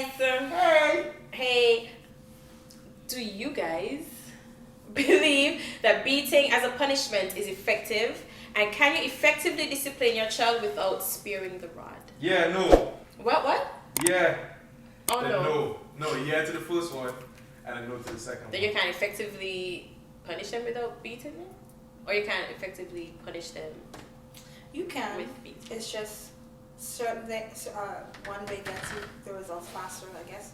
Hey. Hey, do you guys believe that beating as a punishment is effective? And can you effectively discipline your child without sparing the rod? Yeah, no. What? Yeah. Oh Then no. No, yeah to the first one and a no to the second That one. you can effectively punish them without beating them? Or you can effectively punish them You can. with beating? It's just certain things. One way gets you the results faster, I guess.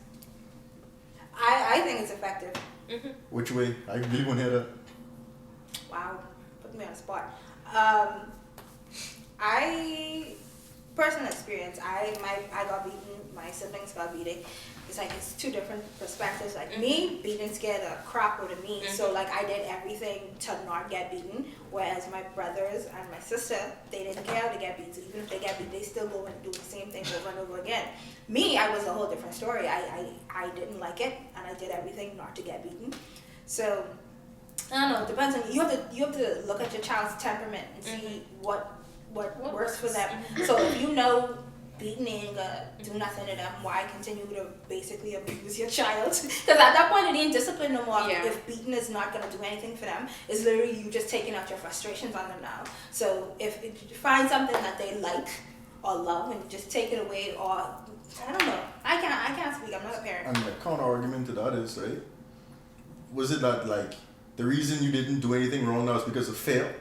I think it's effective. Mm-hmm. Which way? I really want to hear that. Wow, put me on the spot. I personal experience. I got beaten. My siblings got beaten. It's like it's two different perspectives. Like me, beating scared the crap out of me. So like I did everything to not get beaten. Whereas my brothers and my sister, they didn't care to get beaten. So even if they get beaten, they still go and do the same thing over and over again. Me, I was a whole different story. I didn't like it, and I did everything not to get beaten. So I don't know. It depends on you. Have to look at your child's temperament and see what works for them. So if you know beating ain't gonna do nothing to them, why continue to basically abuse your child? Because at that point it ain't discipline no more. Yeah. If beating is not gonna do anything for them, it's literally you just taking out your frustrations on them now. So if you find something that they like or love and just take it away, or I don't know. I can't speak. I'm not a parent. And the counter argument to that is, right? Was it that like the reason you didn't do anything wrong now is because of fear?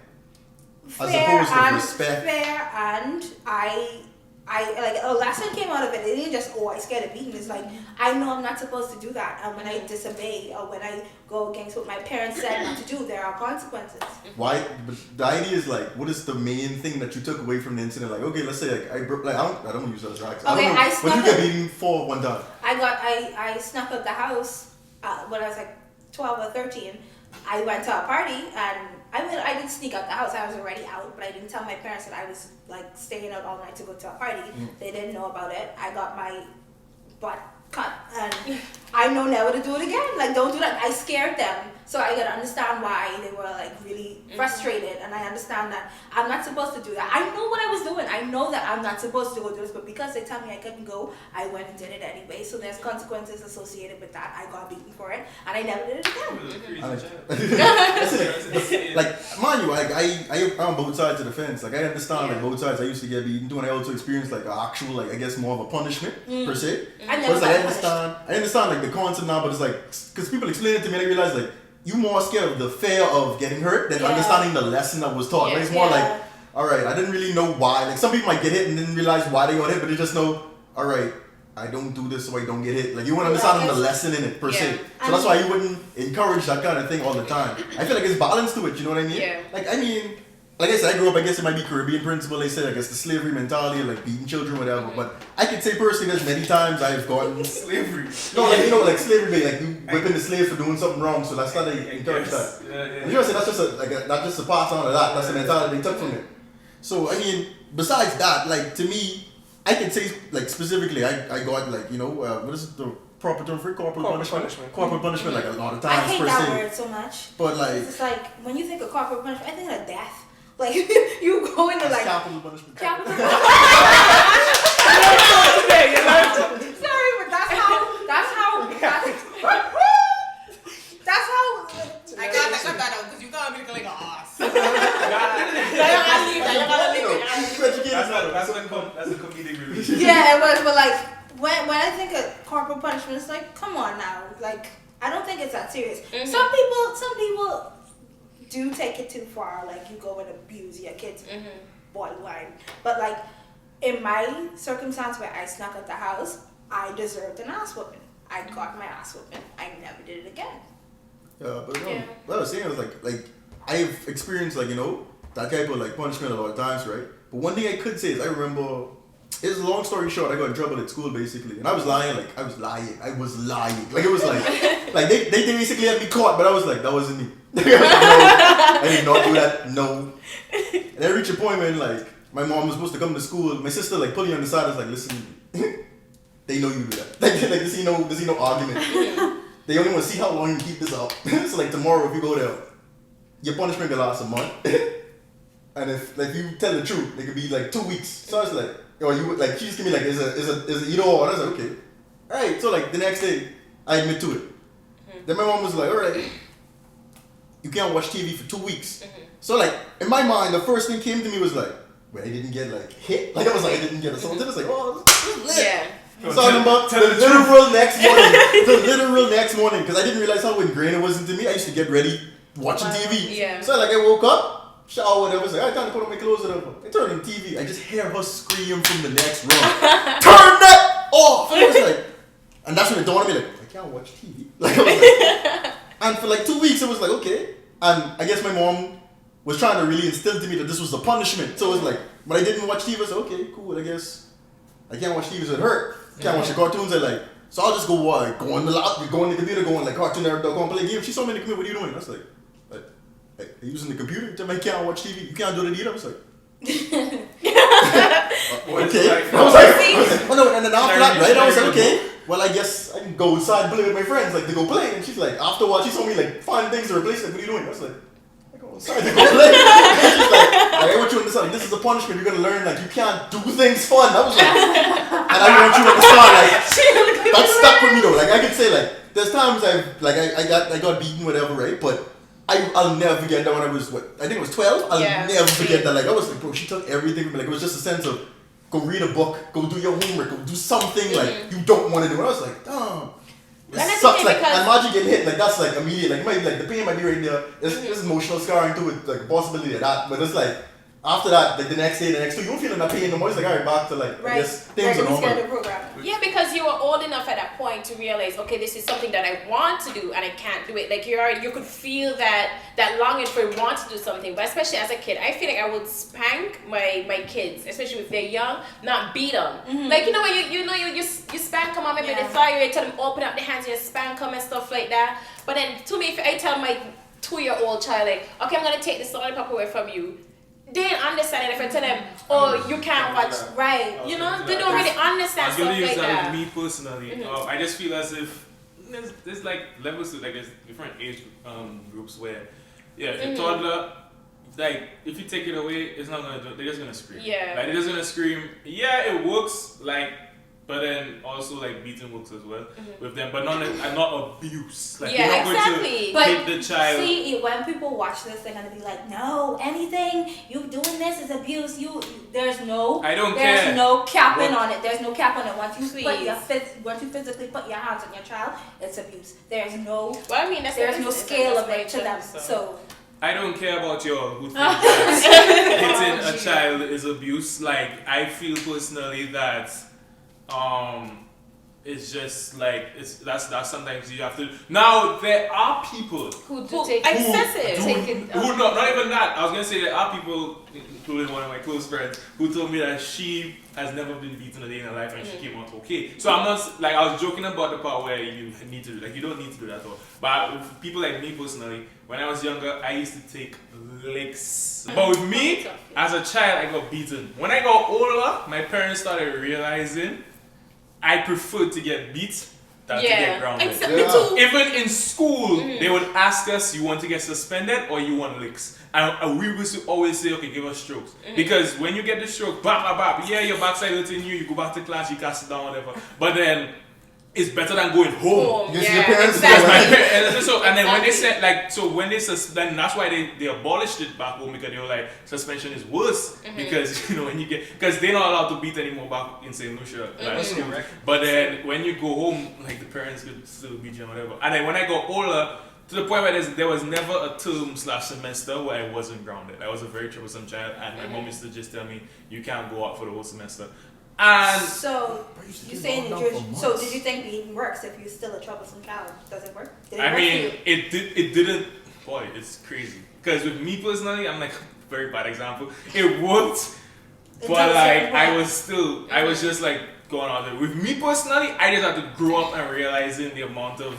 As opposed to respect. Fair, and I like a lesson came out of it. It didn't just I scared of beating. It's like I know I'm not supposed to do that, and when I disobey or when I go against what my parents said not to do, there are consequences. Why? But the idea is like, what is the main thing that you took away from the incident? Like, okay, let's say like I don't use that as right. Okay, I what you get beaten for one time? I snuck out the house when I was like 12 or 13. I went to a party and I didn't sneak out the house. I was already out, but I didn't tell my parents that I was like staying out all night to go to a party. They didn't know about it. I got my butt cut, and I know never to do it again. Like, don't do that. I scared them, so I gotta understand why they were like really frustrated, and I understand that I'm not supposed to do that. I know what I was doing. I know that I'm not supposed to go do this, but because they tell me I couldn't go, I went and did it anyway. So there's consequences associated with that. I got beaten for it, and I never did it again. Like, mind you, like I'm on both sides of the fence. Like I understand like both sides. I used to get beaten too, and I also experienced like an actual like I guess more of a punishment per se. I But never it's like got I understand like the concept now, but it's like because people explain it to me, and I realize like you more scared of the fear of getting hurt than understanding the lesson that was taught. Like, it's more like, all right, I didn't really know why. Like some people might get hit and didn't realize why they got hit, but they just know, all right, I don't do this so I don't get hit. Like you wouldn't understand the lesson in it per se. So that's why you wouldn't encourage that kind of thing all the time. I feel like it's balance to it. You know what I mean? Yeah. Like I mean. Like I said, I grew up, I guess it might be Caribbean principle, they say, I guess the slavery mentality, like beating children, whatever. But I can say personally, there's many times I've gotten slavery. No, like, you know, like slavery, like you whipping the slave for doing something wrong, so that's not how they encourage that. Yeah. You know what I'm saying? That's just not just a pass on of that, that's the mentality they took from it. So, I mean, besides that, like, to me, I can say, like, specifically, I got, like, you know, what is the proper term for it? Corporal punishment. Corporal punishment, like, a lot of I times, hate per that se. word so much. But, like... It's like, when you think of corporal punishment, I think of death. Like, you go into like... Capital punishment. Capital You learned something. Sorry, but that's how... I got that out because you got me like an ass. That's a comedic release. Yeah, it was, but like, when I think of corporal punishment, it's like, come on now. Like, I don't think it's that serious. Some people do take it too far. Like, you go and abuse your kids borderline. But like, in my circumstance where I snuck out the house, I deserved an ass whooping. I got my ass whooping. I never did it again. Yeah, but what I was saying was like I've experienced like, you know, that type of like punishment a lot of times, right? But one thing I could say is I remember, it's a long story short, I got in trouble at school basically, and I was lying. Like it was like it was like they basically had me caught, but I was like, that wasn't me. No, I did not do that. No. And I reached a point when like my mom was supposed to come to school. My sister like pulling me on the side. I was like, listen, they know you do that. Like there's no argument. They only want to see how long you can keep this up. So like tomorrow if you go there, your punishment can last a month. And if like you tell the truth, it could be like 2 weeks. So I was like, yo, you like she just give me like is a either or. And I was like, okay. Alright, so like the next day, I admit to it. Then my mom was like, alright, you can't watch TV for 2 weeks. So like, in my mind, the first thing came to me was like, wait, I didn't get like hit? Like I was like, I didn't get assaulted. It's like, oh, this is lit. Yeah. So I'm about the literal next morning. The literal next morning. Because I didn't realize how ingrained it was into me. I used to get ready watching TV. Yeah. So like I woke up, shower, whatever. It's like, I time to put on my clothes, whatever. I turned on the TV. I just hear her scream from the next room. Turn that off! I was like, and that's when it dawned on me like, I can't watch TV. Like I was like, and for like 2 weeks it was like, okay. And I guess my mom was trying to really instill to me that this was a punishment. So it was like, when I didn't watch TV, I was like, okay, cool, I guess I can't watch TV, so it hurt. Can't watch the cartoons, I like, so I'll just go go on the laptop, go on the computer, go on like Cartoon Network, go and play games. She saw me in the computer, what are you doing? I was like, are you using the computer? Tell me I can't watch TV, you can't do it either. I was like, okay. I was like, oh no, and then after that, right, I was like, okay, well I guess I can go outside and play with my friends, like to go play. And she's like, afterwards, she saw me like find things to replace it. What are you doing? I was like, I go outside to go play. And she's like, I want you to understand, this is a punishment. You're gonna learn like you can't do things fun. I was like, and I want you to understand like that stuck with me though. Like I could say like there's times I got beaten whatever, right? But I'll never forget that when I was I think it was 12. I'll never forget that. Like I was like, bro, she took everything from me. Like it was just a sense of go read a book, go do your homework, go do something like you don't want to do. And I was like, damn. It sucks, like, and Margie getting hit, like, that's, like, immediate, like, might, like, the pain might be right there, there's emotional scarring to it, like, a possibility of that, but it's like, after that, like, the next day, you don't feel that pain no more, it's like, alright, back to, like, I guess, things are normal. Yeah, because you were old enough at that point to realize, okay, this is something that I want to do, and I can't do it, like, you could feel that longing for want to do something, but especially as a kid, I feel like I would spank my kids, especially if they're young, not beat them. Like, you know when you spank them on maybe they fire, you tell them open up their hands and you spank them and stuff like that, but then to me, if I tell my 2-year-old child, like, okay, I'm gonna take this lollipop away from you, they didn't understand it. If I tell them, oh, you can't watch, right? You know, they don't really understand stuff like that. Me personally, I just feel as if there's like levels to like there's different age groups where, if a toddler, like if you take it away, it's not gonna do. They're just gonna scream. Yeah. Like they're just gonna scream. Yeah, it works. Like. But then also like beating works as well with them, but not abuse. Like you're not going to hit the child. See, when people watch this, they're gonna be like, "No, anything you doing this is abuse." There's no. I don't there's care. no capping on it. There's no cap on it. Once you physically put your hands on your child, it's abuse. There's no. Well, I mean, there's no scale of it to them. So. I don't care about y'all who think that hitting a child is abuse. Like I feel personally that. It's just like that's sometimes you have to. Now there are people who take excessive. Not even that. I was gonna say there are people, including one of my close friends, who told me that she has never been beaten a day in her life and she came out okay. So I'm not like I was joking about the part where you need to you don't need to do that at all. But with people like me personally, when I was younger, I used to take licks. But with me, as a child, I got beaten. When I got older, my parents started realizing. I prefer to get beat than to get grounded. Me too. Even in school, they would ask us, you want to get suspended or you want licks? And we used to always say, okay, give us strokes. Because when you get the stroke, your backside hurting you go back to class, you can sit down, whatever. But then, it's better than going home. Your parents and then when they said when they then that's why they abolished it back home because they were like suspension is worse because when you get because they're not allowed to beat anymore back in St. Lucia but then when you go home like the parents could still beat you and whatever. And then when I got older to the point where there was never a term/semester where I wasn't grounded. I was a very troublesome child and my mom used to just tell me you can't go out for the whole semester. And so you saying so did you think beating works if you're still a troublesome child? Does it work? It didn't. Boy, it's crazy. Because with me personally, I'm like a very bad example. It worked, but like I was just like going out there. With me personally, I just had to grow up and realizing the amount of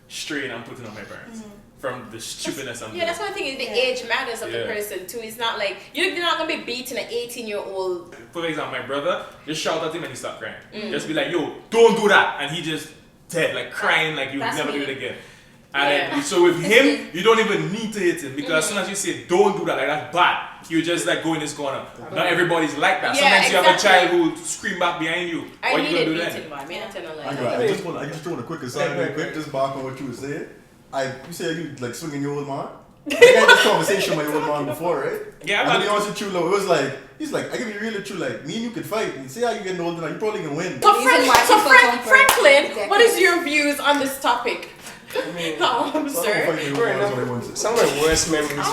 strain I'm putting on my parents. From the stupidness I'm doing. Yeah, that's one thing is the age matters of the person too. It's not like you're not gonna be beating an 18-year-old. For example, my brother, just shout at him and he start crying. Just be like, yo, don't do that, and he just dead, like crying, like you would never do it again. And then, so with him, you don't even need to hit him because as soon as you say don't do that, like that's bad, you just like go in this corner. Not everybody's like that. Yeah, Sometimes you have a child who scream back behind you. I What you gonna needed do then? beating, man. Me not tell no lie. I just throw in a quick aside real quick, just back on what you were saying. You said you like swinging your old man. I had this conversation with my old man before, right? Yeah, and to be honest with you, it was like, he's like, I give you really true, like, me and you could fight. And see how you getting older now, you probably can win. So, reason why people don't Franklin, what is your views on this topic? I mean, Sir. some of the worst memories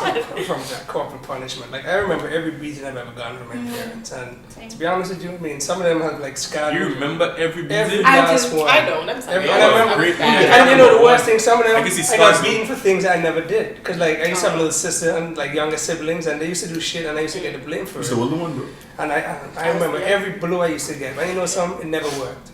from that corporal punishment. Like I remember every beating I've ever gotten from my parents, and to be honest with you, I mean some of them have like scarred. You remember every beating? Every last one. I don't. I'm sorry. And you know the worst thing, some of them I got beaten for things I never did. Cause like I used to have a little sister and like younger siblings, and they used to do shit, and I used to get the blame for it. You're the older one, bro. And I remember every blow I used to get, and you know some, it never worked.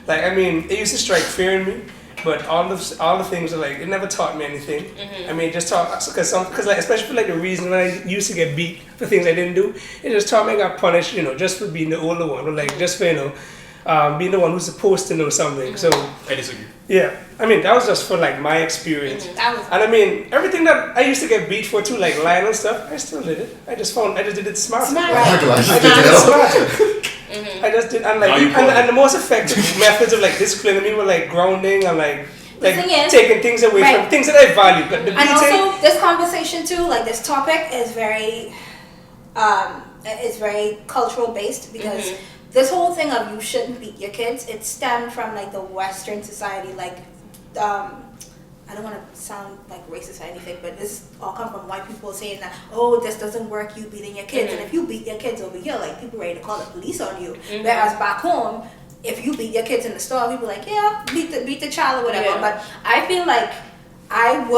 Like I mean, it used to strike fear in me. But all the things are like it never taught me anything. I mean, it just taught because like especially for like the reason when I used to get beat for things I didn't do, it just taught me I got punished, you know, just for being the older one, or like just for being the one who's supposed to know something. So I disagree. Yeah, I mean that was just for like my experience, and I mean everything that I used to get beat for too, like lying and stuff, I still did it. I just did it smart. I just did, and like, and the most effective methods of like disciplining me were like grounding and like taking things away from things that I value. But the and also, this conversation too, like this topic, is very, cultural based because this whole thing of you shouldn't beat your kids, it stemmed from like the Western society, like, I don't want to sound like racist or anything, but this all come from white people saying that, oh, this doesn't work, you beating your kids. And if you beat your kids over here, like, people ready to call the police on you. Whereas back home, if you beat your kids in the store, people like, yeah, beat the child or whatever. Yeah. But I feel like I'm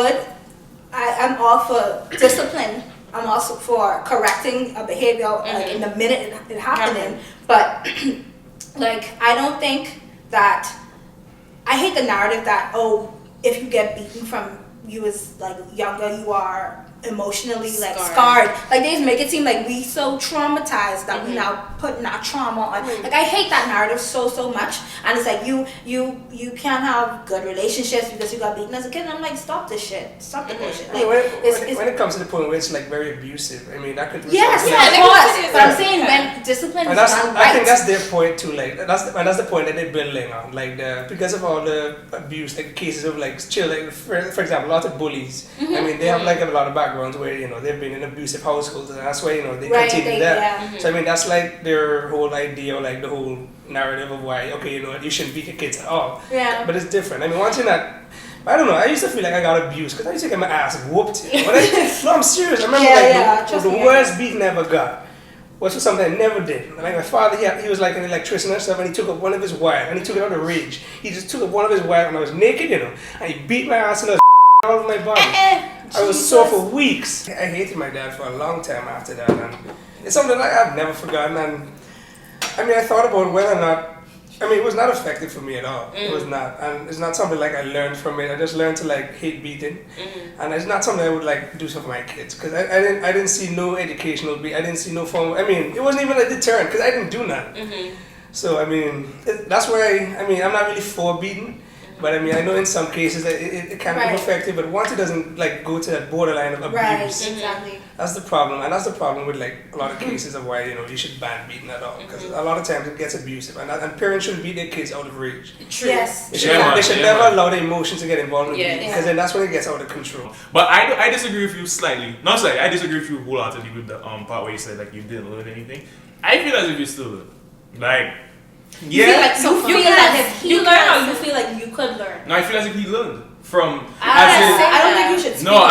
all for discipline. I'm also for correcting a behavior like in the minute it happening. But like, I don't think that, I hate the narrative that, oh, if you get beaten from you as like younger, you are emotionally like scarred. Like they just make it seem like we so traumatized that we now putting our trauma on. Like I hate that narrative so much. And it's like you can't have good relationships because you got beaten as a kid. And I'm like, stop this shit. Stop the bullshit. Like, when it comes to the point where it's like very abusive, I mean that could yes, of course. But I'm saying when discipline is done right. I think that's their point too. Like that's the point that they're building on. Like because of all the abuse, like cases of like children, for example, a lot of bullies. I mean they have like a lot of backgrounds where they've been in abusive households, and that's why they continue that. Yeah. So I mean that's like their whole idea, or like the whole narrative of why you shouldn't beat your kids at all. Yeah. But it's different. I mean one thing that I don't know, I used to feel like I got abused because I used to get my ass whooped. No, I'm serious. I remember the worst beating I ever got was for something I never did. Like my father, he was like an electrician and stuff, and he took up one of his wires, and he took it out of rage. He just took up one of his wires when I was naked, and he beat my ass and I was all over my body. I was sore for weeks. I hated my dad for a long time after that, and it's something that I've never forgotten. And I mean, I thought about whether or not. I mean, it was not effective for me at all. It was not, and it's not something like I learned from it. I just learned to like hate beating, and it's not something I would like do for my kids because I didn't see no educational I didn't see no form. I mean, it wasn't even a deterrent because I didn't do nothing. So I mean, that's why I'm not really for beating. But I mean, I know in some cases that it can be effective, but once it doesn't like go to that borderline of abuse, exactly. That's the problem, and that's the problem with like a lot of cases of why you should ban beating at all, because a lot of times it gets abusive, and parents shouldn't beat their kids out of rage. True. Yes. They should never allow the emotions to get involved in beating, because then that's when it gets out of control. But I disagree with you slightly. Not slightly. I disagree with you wholeheartedly with the part where you said like you didn't learn anything. I feel as if you still learn. Like. You feel like you learn, or you feel like you could learn? No, I feel as if he learned from. I don't think you should. Speak No.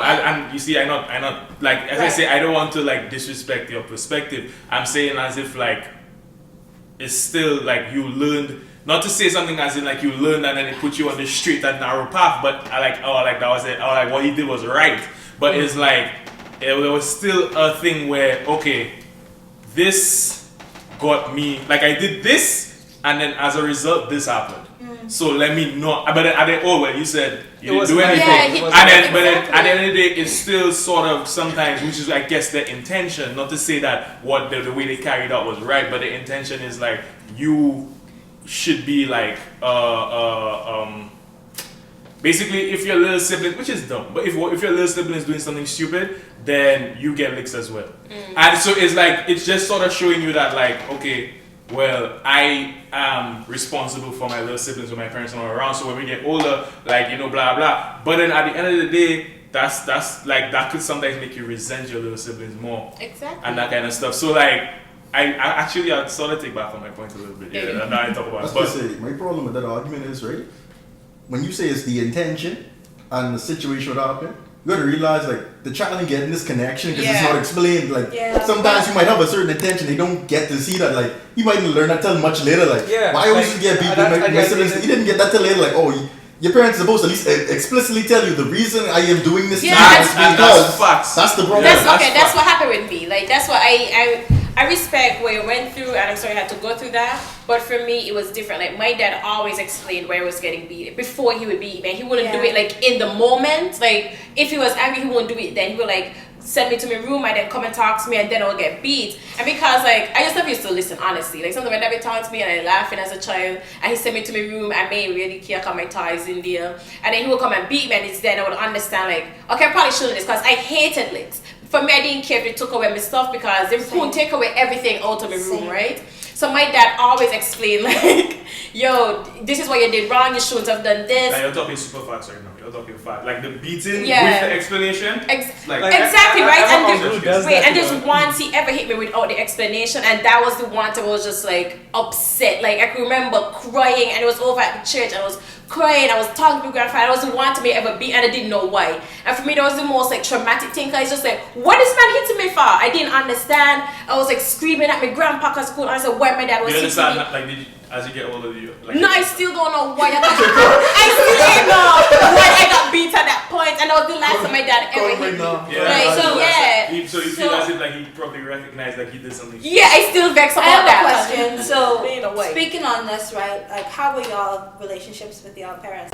And you see, I not like as I say, I don't want to like disrespect your perspective. I'm saying as if like it's still like you learned. Not to say something as in like you learned and then it put you on the straight and narrow path, but that was it. Like what he did was right, but it's like there was still a thing where this got me, like I did this, and then as a result, this happened. So let me not. But then you said you didn't do anything, but then at the end of the day, it's still sort of sometimes, which is I guess the intention. Not to say that what the way they carried out was right, but the intention is like you should be like basically, if your little sibling, which is dumb, but if your little sibling is doing something stupid, then you get licks as well. And so it's like, it's just sort of showing you that like, okay, well, I am responsible for my little siblings when my parents are not around. So when we get older, like, you know, blah, blah. But then at the end of the day, that's like, that could sometimes make you resent your little siblings more. Exactly. And that kind of stuff. So like, I sort of take back on my point a little bit. Yeah, and now I talk about it. But say, my problem with that argument is, right, when you say it's the intention and the situation would happen, you gotta realize like the child ain't getting this connection because it's not explained. Like sometimes you might have a certain intention, they don't get to see that. Like you might learn that till much later. Like why always get beat with my siblings? You didn't get that till later. Like your parents are supposed to at least explicitly tell you the reason I am doing this. That's facts. That's the problem. That's what happened with me. Like that's what I respect what you went through, and I'm sorry you had to go through that. But for me, it was different. Like my dad always explained where I was getting beat before he would beat me. And he wouldn't do it like in the moment. Like if he was angry, he wouldn't do it then. He would like send me to my room, I then come and talk to me, and then I'll get beat. And because like I just never used to listen, honestly. Like sometimes my dad would talk to me and I laughing as a child, and he sent me to my room. I may really care because my toys in there, and then he would come and beat me, and it's then I would understand like, okay, I probably shouldn't this because I hated licks. For me, I didn't care if they took away my stuff because they couldn't take away everything out of my room, right? So my dad always explained like, yo, this is what you did wrong, you shouldn't have done this. Like you're talking super facts right now. You're talking facts. Like the beating with the explanation. Exactly, right? And there's once he ever hit me without the explanation, and that was the one time I was just like upset. Like I can remember crying, and it was over at the church, and I was crying, I was talking to my grandfather. I was the one to me ever beat, and I didn't know why. And for me, that was the most like traumatic thing. Cause it's just like, what is man hitting me for? I didn't understand. I was like screaming at my grandpa because I couldn't understand why my dad was hitting me. Like, as you get older, no, I still don't know why. I still don't know why I got beat at that point, and that was the last time my dad ever hit me. So you feel as if like he probably recognized that he did something. Yeah, I still vex about I have that. a question. So speaking on this, right? Like, how were y'all relationships with y'all parents?